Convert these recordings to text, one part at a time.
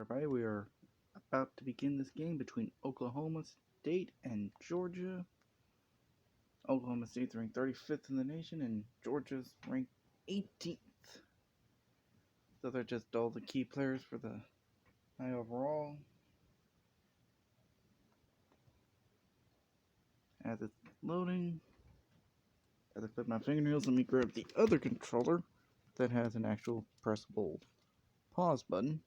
everybody. We are about to begin this game between Oklahoma State and Georgia. Oklahoma State's ranked 35th in the nation, and Georgia's ranked 18th. So they're just all the key players for the high overall. As it's loading, as I clip my fingernails, let me grab the other controller that has an actual pressable pause button.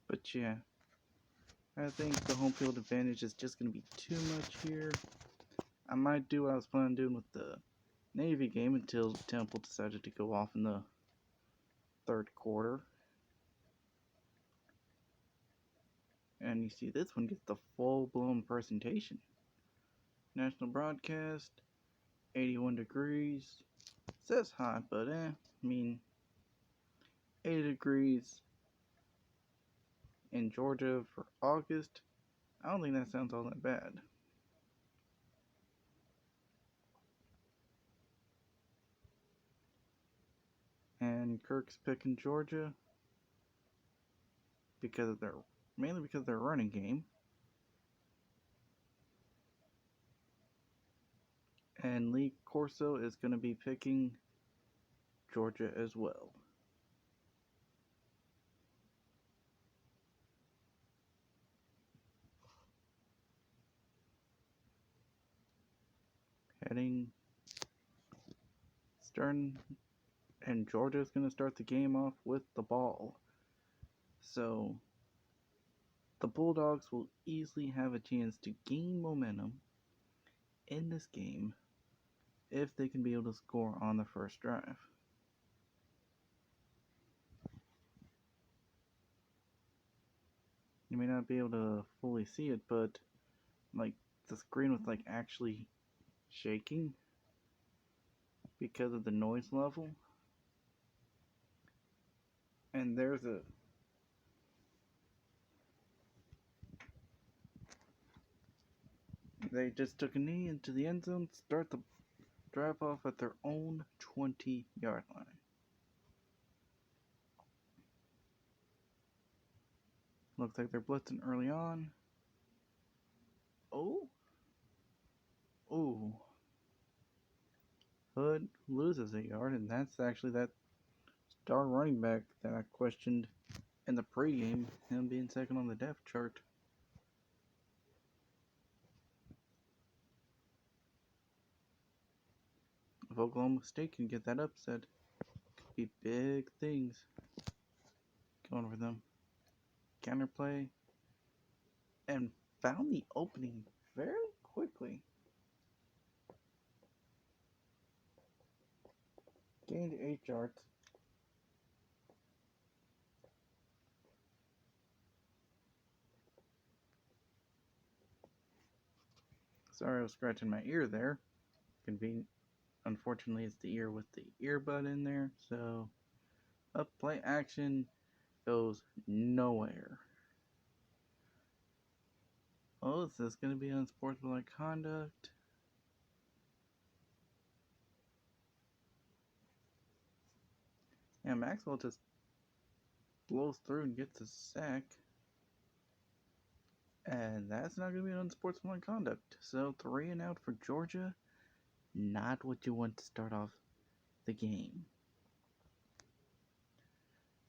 But yeah, I think the home field advantage is just going to be too much here. I might do what I was planning on doing with the Navy game until Temple decided to go off in the third quarter. And you see this one gets the full-blown presentation. National broadcast, 81 degrees. Says hot, but I mean, 80 degrees in Georgia for August. I don't think that sounds all that bad. And Kirk's picking Georgia mainly because of their running game. And Lee Corso is going to be picking Georgia as well. Stern, and Georgia's going to start the game off with the ball. So the Bulldogs will easily have a chance to gain momentum in this game if they can be able to score on the first drive. You may not be able to fully see it, but like the screen was like actually shaking because of the noise level. And they just took a knee into the end zone, start the drive off at their own 20-yard line. Looks like they're blitzing early on. Oh. Hood loses a yard, and that's actually that star running back that I questioned in the pregame, him being second on the depth chart. If Oklahoma State can get that upset, could be big things going for them. Counterplay, and found the opening very quickly. Gained 8 yards. Sorry, I was scratching my ear there. Convenient. Unfortunately, it's the ear with the earbud in there, so up play action goes nowhere. Oh, is this going to be unsportsmanlike conduct? Yeah, Maxwell just blows through and gets a sack. And that's not going to be an unsportsmanlike conduct. So 3 and out for Georgia. Not what you want to start off the game.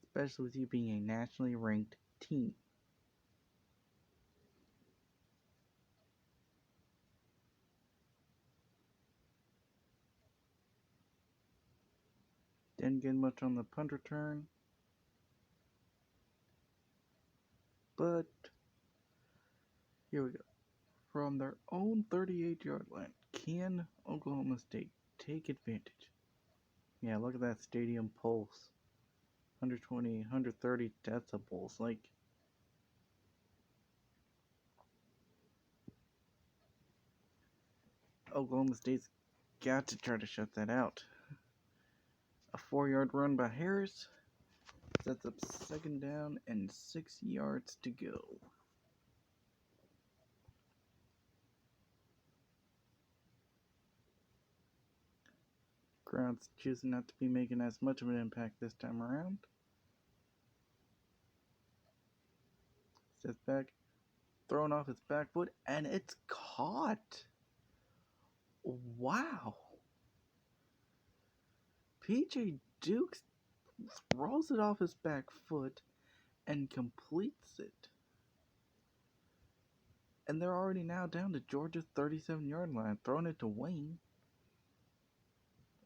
Especially with you being a nationally ranked team. Didn't get much on the punt return. But here we go. From their own 38-yard line, can Oklahoma State take advantage? Yeah, look at that stadium pulse. 120, 130 decibels. Like, Oklahoma State's got to try to shut that out. A 4-yard run by Harris sets up second down and 6 yards to go. Crowd's choosing not to be making as much of an impact this time around. Steps back, thrown off his back foot, and it's caught. Wow. PJ Dukes throws it off his back foot and completes it. And they're already now down to Georgia's 37-yard line, throwing it to Wayne.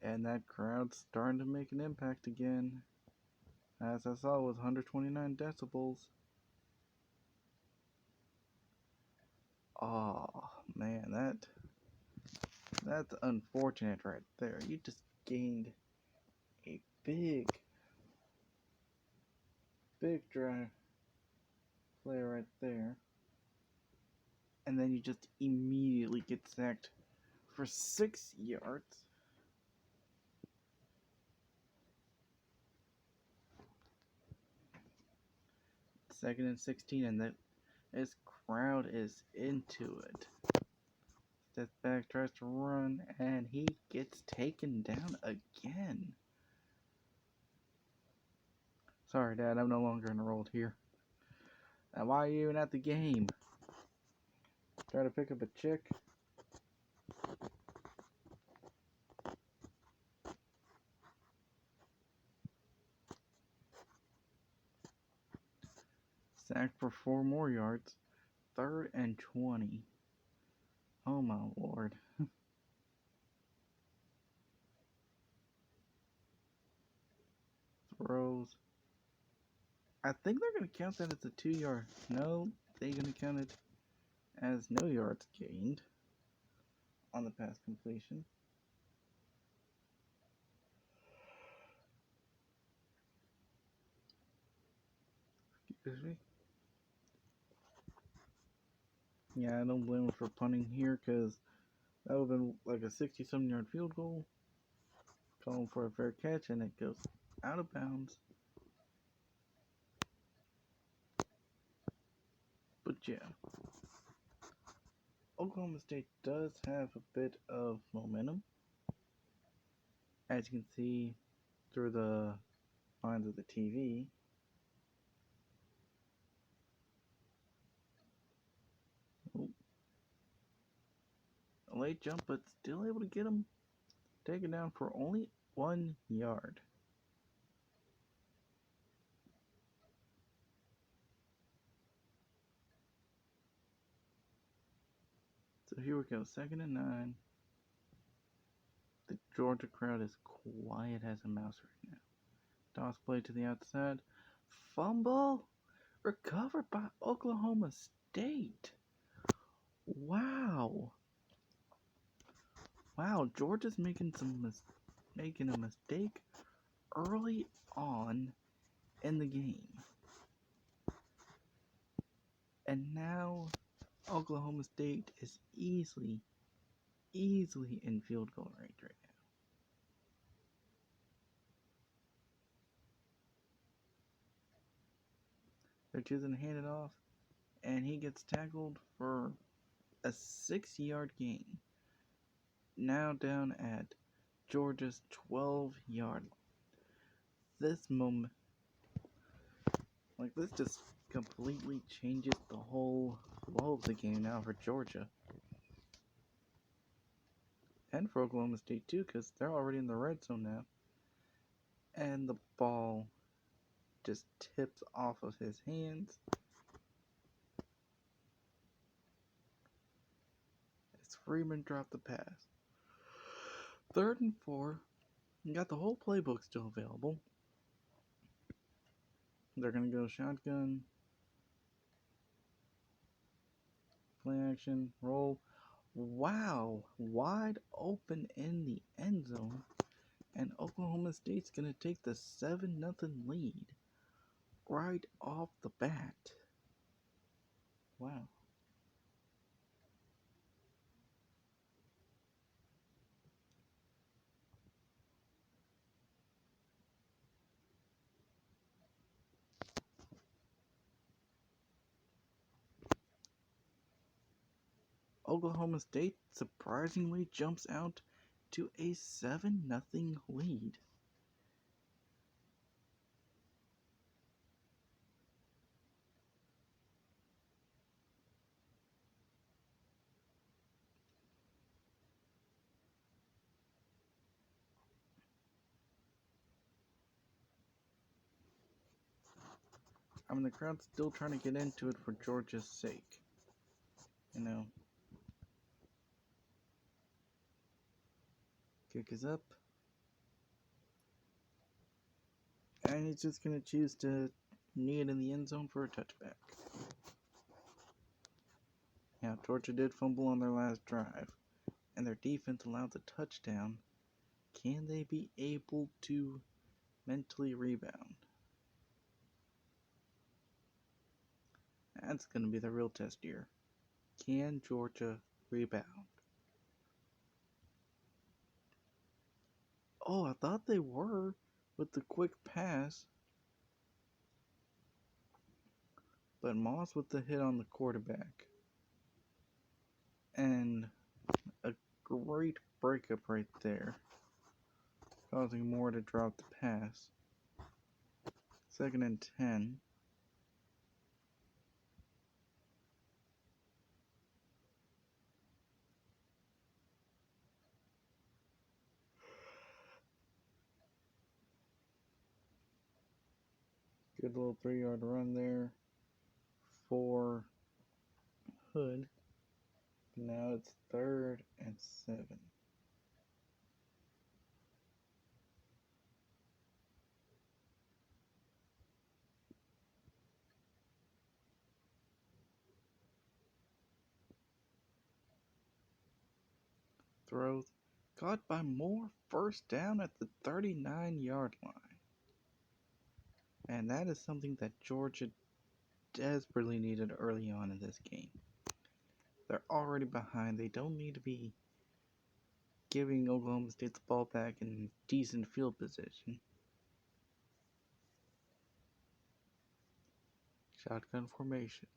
And that crowd's starting to make an impact again. As I saw, with 129 decibels. Oh, man, that's unfortunate right there. You just gained a big drive play right there. And then you just immediately get sacked for 6 yards. Second and 16, and this crowd is into it. Steps back, tries to run, and he gets taken down again. Sorry, Dad, I'm no longer enrolled here. Now, why are you even at the game? Try to pick up a chick. Sacked for 4 more yards. 3rd and 20. Oh my lord. Throws. I think they're going to count that as a 2-yard. No, they're going to count it as no yards gained on the pass completion. Excuse me. Yeah, I don't blame him for punting here because that would have been like a 67-yard field goal. Calling for a fair catch, and it goes out of bounds. But yeah, Oklahoma State does have a bit of momentum, as you can see through the lines of the TV. Oh. A late jump, but still able to get him taken down for only 1 yard. So here we go, 2nd and 9. The Georgia crowd is quiet as a mouse right now. Toss play to the outside. Fumble recovered by Oklahoma State. Wow. Wow, Georgia's making a mistake early on in the game. And now Oklahoma State is easily in field goal range right now. They're choosing to hand it off, and he gets tackled for a 6-yard gain. Now down at Georgia's 12-yard line. This moment, this just completely changes the whole flow of the game now for Georgia. And for Oklahoma State too, because they're already in the red zone now. And the ball just tips off of his hands. As Freeman dropped the pass. 3rd and 4. You got the whole playbook still available. They're going to go shotgun. Play action. Roll. Wow. Wide open in the end zone. And Oklahoma State's going to take the 7-0 lead right off the bat. Wow. Oklahoma State surprisingly jumps out to a 7-0 lead. I mean, the crowd's still trying to get into it for Georgia's sake. You know. Kick is up. And he's just going to choose to knee it in the end zone for a touchback. Now, Georgia did fumble on their last drive, and their defense allowed the touchdown. Can they be able to mentally rebound? That's going to be the real test here. Can Georgia rebound? Oh, I thought they were with the quick pass. But Moss with the hit on the quarterback. And a great breakup right there, causing Moore to drop the pass. 2nd and 10. Good little 3-yard run there for Hood. Now it's 3rd and 7. Throws caught by Moore, 1st down at the 39-yard line. And that is something that Georgia desperately needed early on in this game. They're already behind. They don't need to be giving Oklahoma State the ball back in decent field position. Shotgun formation.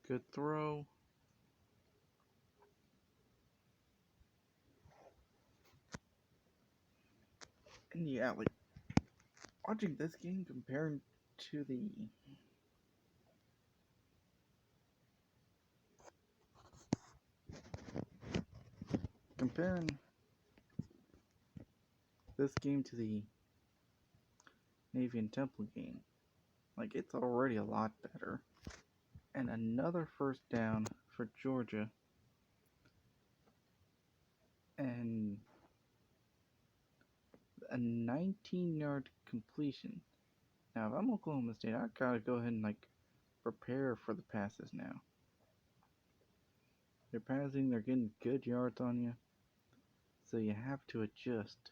Good throw. And yeah, like, watching this game compared to the Navy and Temple game, like, it's already a lot better. And another 1st down for Georgia. And a 19-yard completion. Now, if I'm Oklahoma State, I gotta go ahead and, like, prepare for the passes now. They're passing, they're getting good yards on you, so you have to adjust.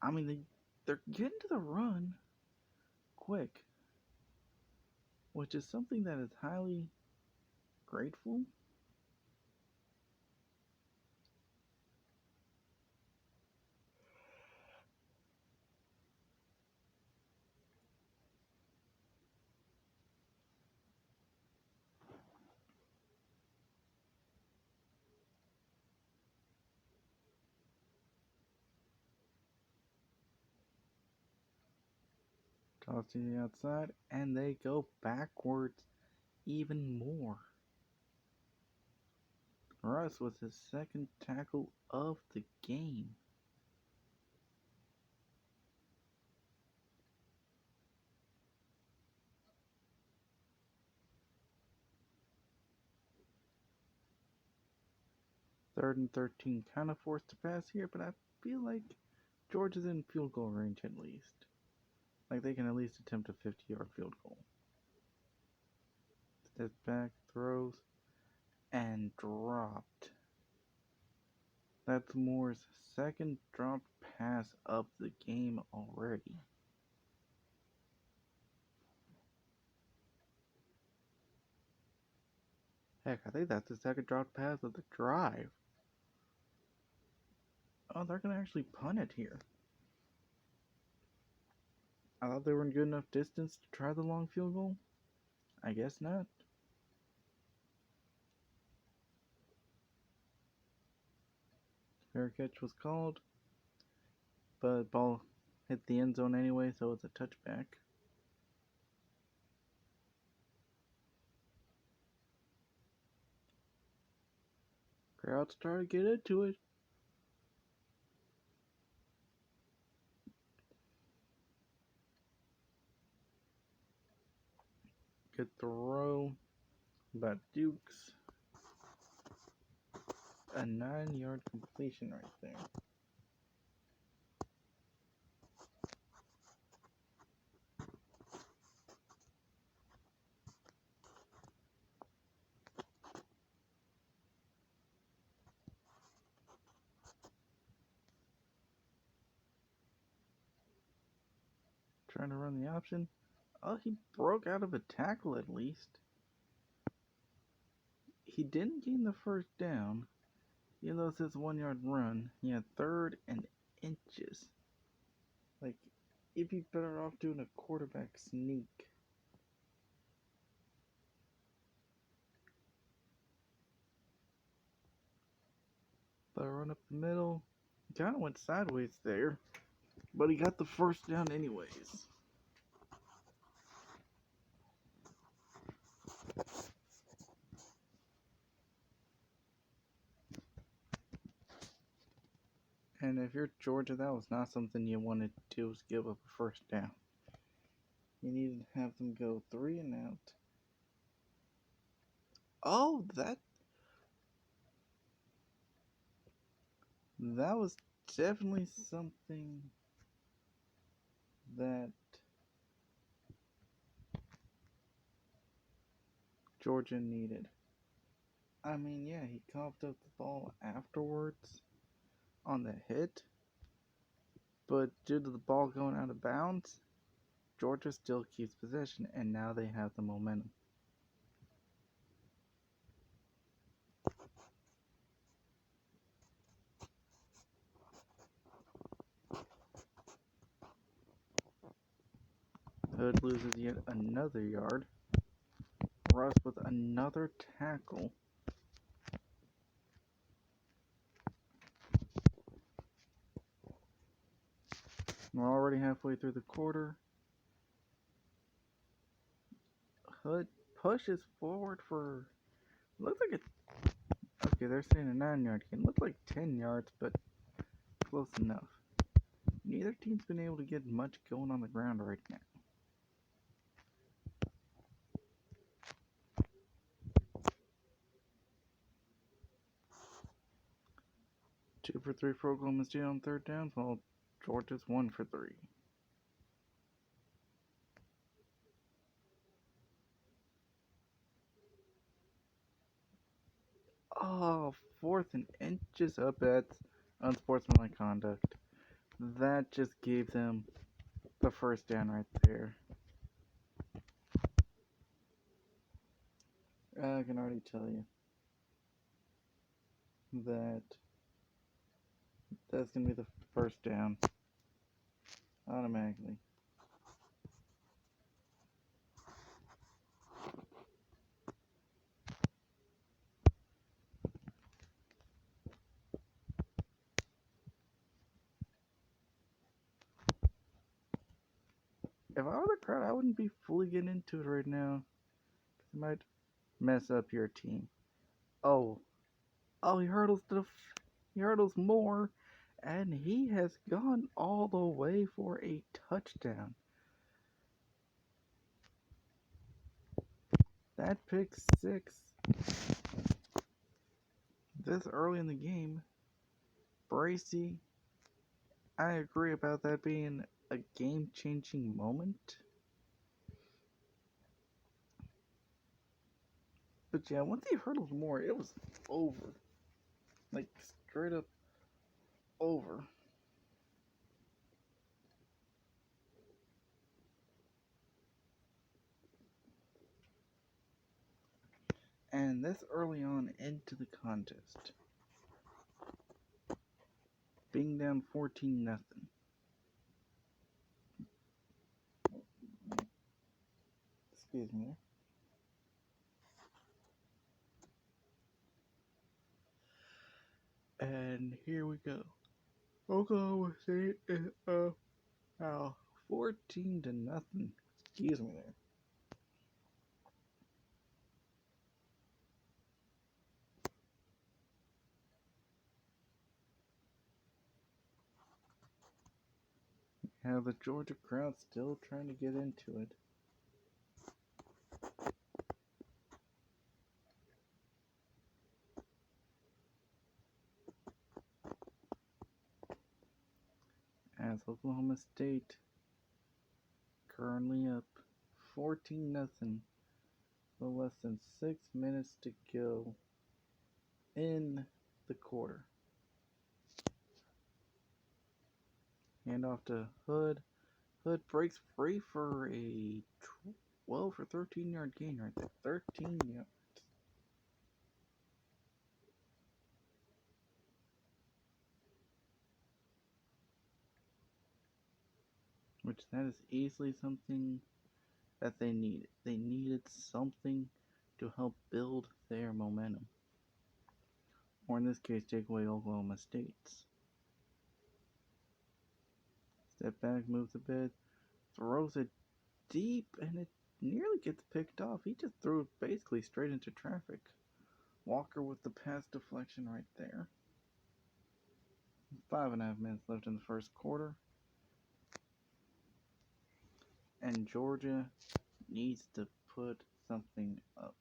I mean, they're getting to the run quick, which is something that is highly grateful. Toss to the outside, and they go backwards even more. Russ with his 2nd tackle of the game. Third and 13, kind of forced to pass here, but I feel like Georgia's in field goal range at least. Like, they can at least attempt a 50-yard field goal. Steps back, throws, and dropped. That's Moore's 2nd dropped pass of the game already. Heck, I think that's the 2nd dropped pass of the drive. Oh, they're going to actually punt it here. I thought they were in good enough distance to try the long field goal. I guess not. Fair catch was called, but ball hit the end zone anyway, so it's a touchback. Crowd started to get into it. Good throw by Dukes. A 9-yard completion right there. Trying to run the option. Oh, he broke out of a tackle at least. He didn't gain the first down. Even though it says 1-yard run, he had 3rd and inches. Like, if he's better off doing a quarterback sneak. But run up the middle. Kind of went sideways there. But he got the first down anyways. And if you're Georgia, that was not something you wanted to do, was give up a first down. You needed to have them go 3 and out. Oh, that was definitely something that Georgia needed. I mean, yeah, he coughed up the ball afterwards on the hit, but due to the ball going out of bounds, Georgia still keeps possession, and now they have the momentum. Hood loses yet another yard. Russ with another tackle. We're already halfway through the quarter. Hood pushes forward for, looks like okay, they're saying a 9-yard gain. Looks like 10 yards, but close enough. Neither team's been able to get much going on the ground right now. Two for 3 for Oklahoma State on 3rd down, while Georgia's 1 for 3. Oh, 4th and inches up. That's unsportsmanlike conduct. That just gave them the first down right there. I can already tell you that that's going to be the first down automatically. If I were the crowd, I wouldn't be fully getting into it right now. It might mess up your team. Oh, he hurdles more, and he has gone all the way for a touchdown. That pick 6 this early in the game. Bracy, I agree about that being a game-changing moment. But yeah, once he hurdles more, it was over. Like, straight up over. And this early on into the contest, being down 14-0. Excuse me. And And here we go. Oklahoma State is up now 14-0. Excuse me there. Now the Georgia crowd still trying to get into it. As Oklahoma State currently up 14-0 with less than 6 minutes to go in the quarter. Hand off to Hood. Hood breaks free for a 12 or 13 yard gain right there. 13 yards. Which that is easily something that they needed. They needed something to help build their momentum. Or in this case, take away Oklahoma State's. Step back, moves a bit, throws it deep, and it nearly gets picked off. He just threw it basically straight into traffic. Walker with the pass deflection right there. 5.5 minutes left in the first quarter. And Georgia needs to put something up.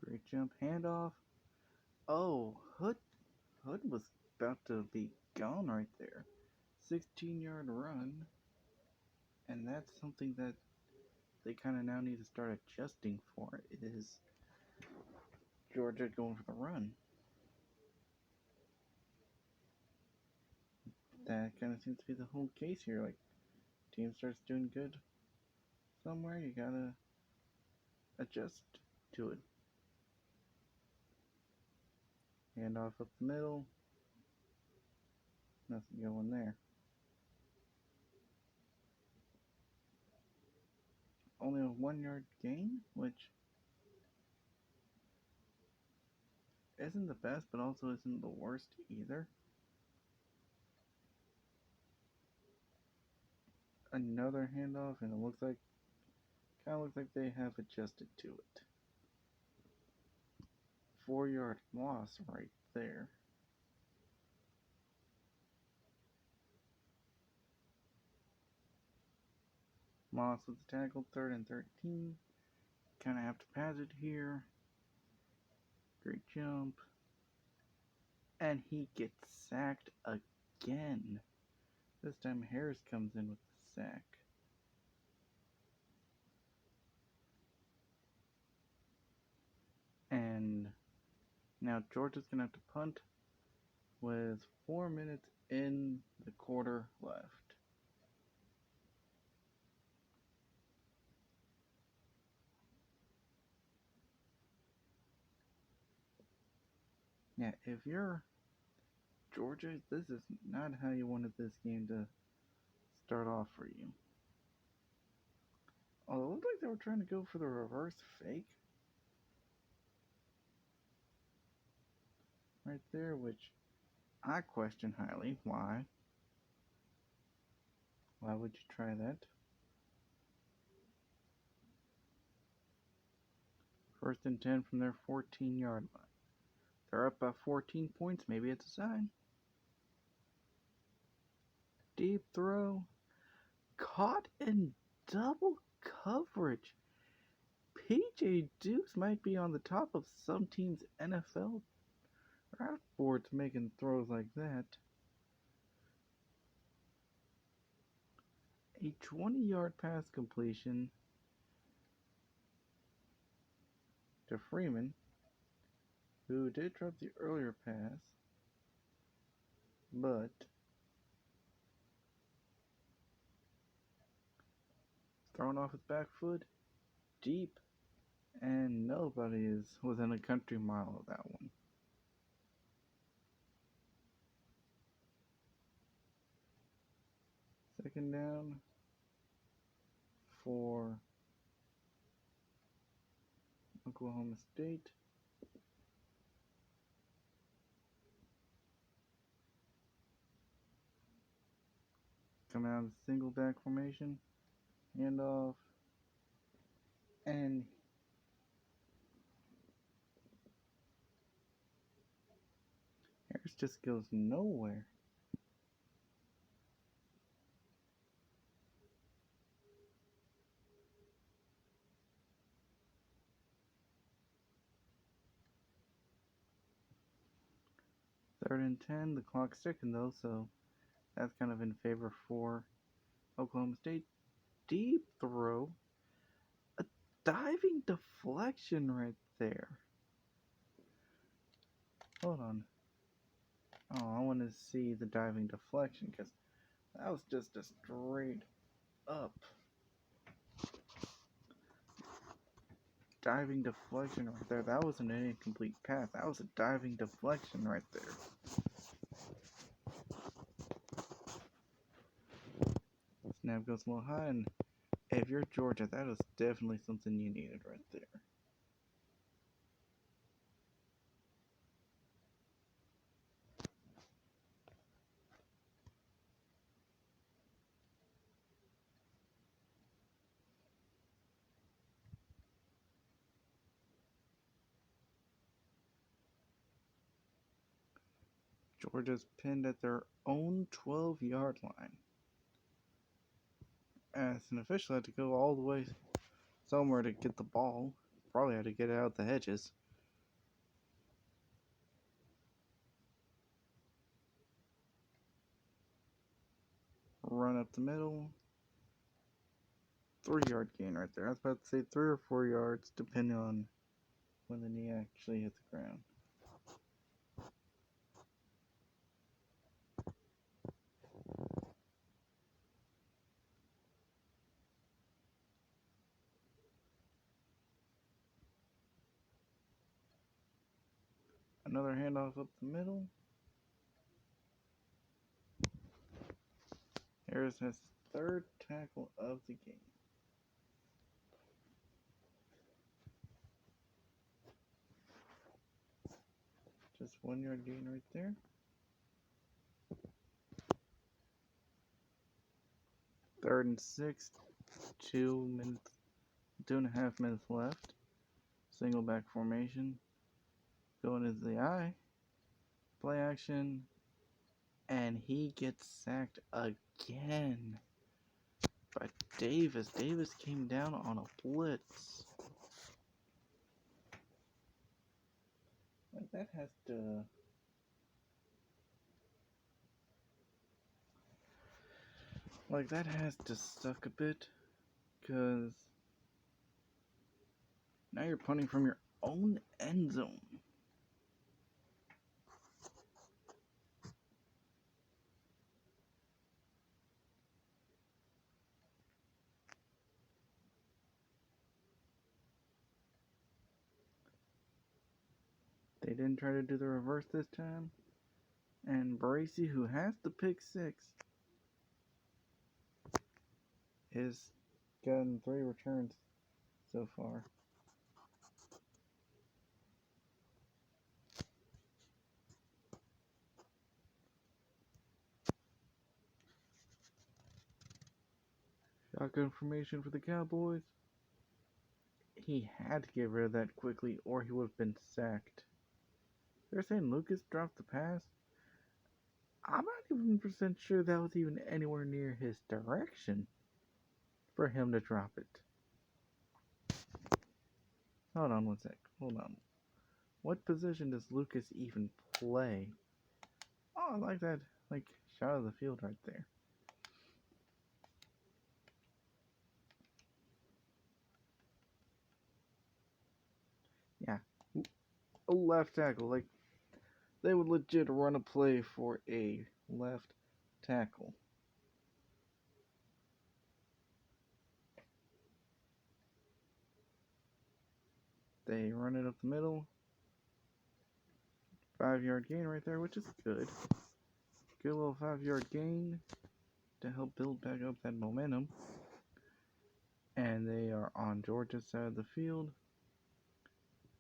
Great jump, handoff. Oh, Hood was about to be gone right there. 16-yard run. And that's something that they kind of now need to start adjusting for. It is Georgia going for the run. That kind of seems to be the whole case here. Like, team starts doing good somewhere, you gotta adjust to it. Handoff up the middle. Nothing going there. Only a 1 yard gain, which isn't the best, but also isn't the worst either. Another handoff, and it kind of looks like they have adjusted to it. 4 yard loss right there. Moss with the tackle, 3rd and 13. Kind of have to pass it here. Great jump. And he gets sacked again. This time Harris comes in with the sack. And now Georgia's going to have to punt with 4 minutes in the quarter left. Yeah, if you're Georgia, this is not how you wanted this game to start off for you. Although it looked like they were trying to go for the reverse fake. Right there, which I question highly. Why? Why would you try that? 1st and 10 from their 14-yard line. They're up by 14 points. Maybe it's a sign. Deep throw. Caught in double coverage. PJ Dukes might be on the top of some teams' NFL draft boards making throws like that. A 20-yard pass completion to Freeman, who did drop the earlier pass, but thrown off his back foot, deep, and nobody is within a country mile of that one. Second down, for Oklahoma State. Coming out of single back formation, handoff, and Harris just goes nowhere. Third and 10, the clock's ticking though, so that's kind of in favor for Oklahoma State. Deep throw. A diving deflection right there. Hold on. Oh, I want to see the diving deflection because that was just a straight up diving deflection right there. That wasn't an incomplete pass. That was a diving deflection right there. Snap goes a little high, and if you're Georgia, that is definitely something you needed right there. Georgia's pinned at their own 12-yard line. As an official had to go all the way somewhere to get the ball. Probably had to get it out the hedges. Run up the middle. 3-yard gain right there. I was about to say 3 or 4 yards, depending on when the knee actually hit the ground. Another handoff up the middle. Harris has third tackle of the game. Just 1-yard gain right there. Third and 6, 2.5 minutes left. Single back formation. Going into the eye. Play action. And he gets sacked again by Davis. Davis came down on a blitz. Like that has to suck a bit, because now you're punting from your own end zone. They didn't try to do the reverse this time. And Bracy, who has the pick 6, has gotten 3 returns so far. Shotgun formation for the Cowboys. He had to get rid of that quickly or he would have been sacked. They're saying Lucas dropped the pass. I'm not even % sure that was even anywhere near his direction for him to drop it. Hold on one sec. Hold on. What position does Lucas even play? Oh, I like that, shot of the field right there. Yeah. A left tackle. They would legit run a play for a left tackle. They run it up the middle. 5-yard gain right there, which is good. Good little 5-yard gain to help build back up that momentum. And they are on Georgia's side of the field.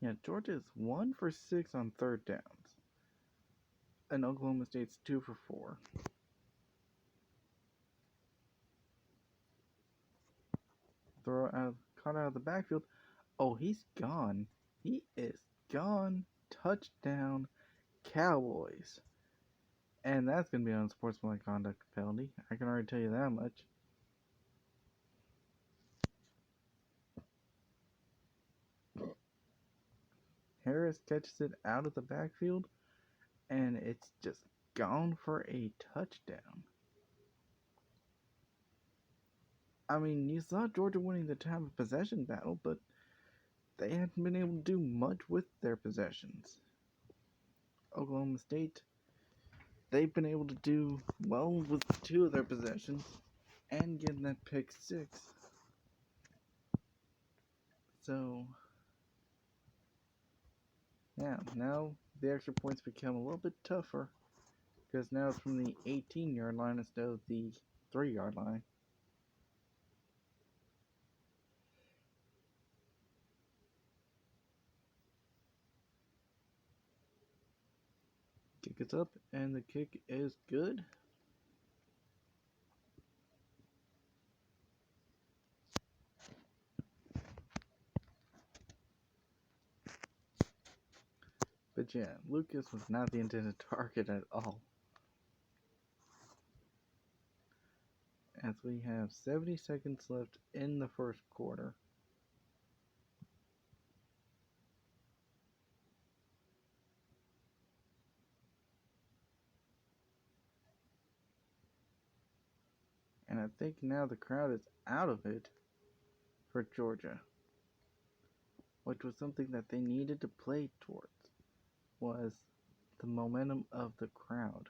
Yeah, Georgia is 1 for 6 on third downs. And Oklahoma State's 2 for 4. Caught out of the backfield. Oh, he's gone. He is gone. Touchdown, Cowboys. And that's going to be on sportsmanlike conduct penalty. I can already tell you that much. Harris catches it out of the backfield, and it's just gone for a touchdown. I mean, you saw Georgia winning the time of possession battle, but they hadn't been able to do much with their possessions. Oklahoma State, they've been able to do well with 2 of their possessions and getting that pick 6. So, yeah, now the extra points become a little bit tougher because now it's from the 18-yard line instead of the 3-yard line. Kick is up, and the kick is good. But yeah, Lucas was not the intended target at all. As we have 70 seconds left in the first quarter. And I think now the crowd is out of it for Georgia, which was something that they needed to play towards, was the momentum of the crowd.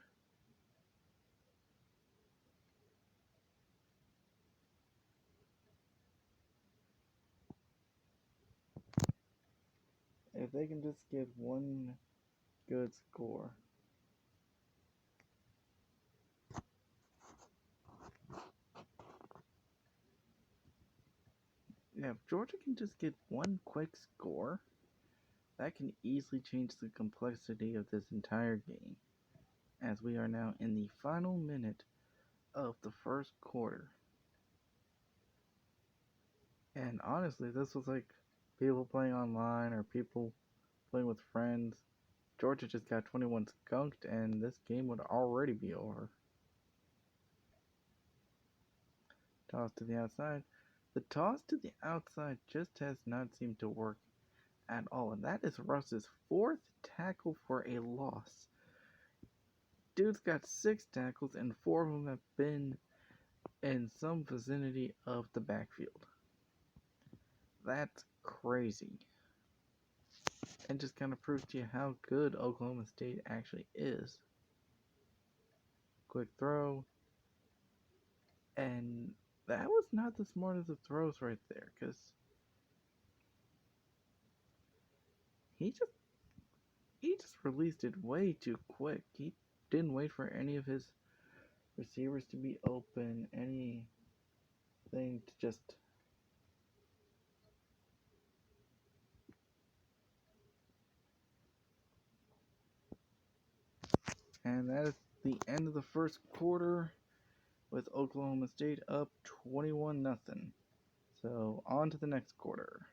If they can just get one good score. Yeah, if Georgia can just get one quick score, that can easily change the complexity of this entire game, as we are now in the final minute of the first quarter. And honestly, this was like people playing online or people playing with friends. Georgia just got 21 skunked, and this game would already be over. Toss to the outside. The toss to the outside just has not seemed to work at all, and that is Russ's 4th tackle for a loss. Dude's got 6 tackles, and 4 of them have been in some vicinity of the backfield. That's crazy. And just kind of proves to you how good Oklahoma State actually is. Quick throw. And that was not the smartest of throws right there, because he just released it way too quick. He didn't wait for any of his receivers to be open, anything to just... And that is the end of the first quarter, with Oklahoma State up 21-0. So on to the next quarter.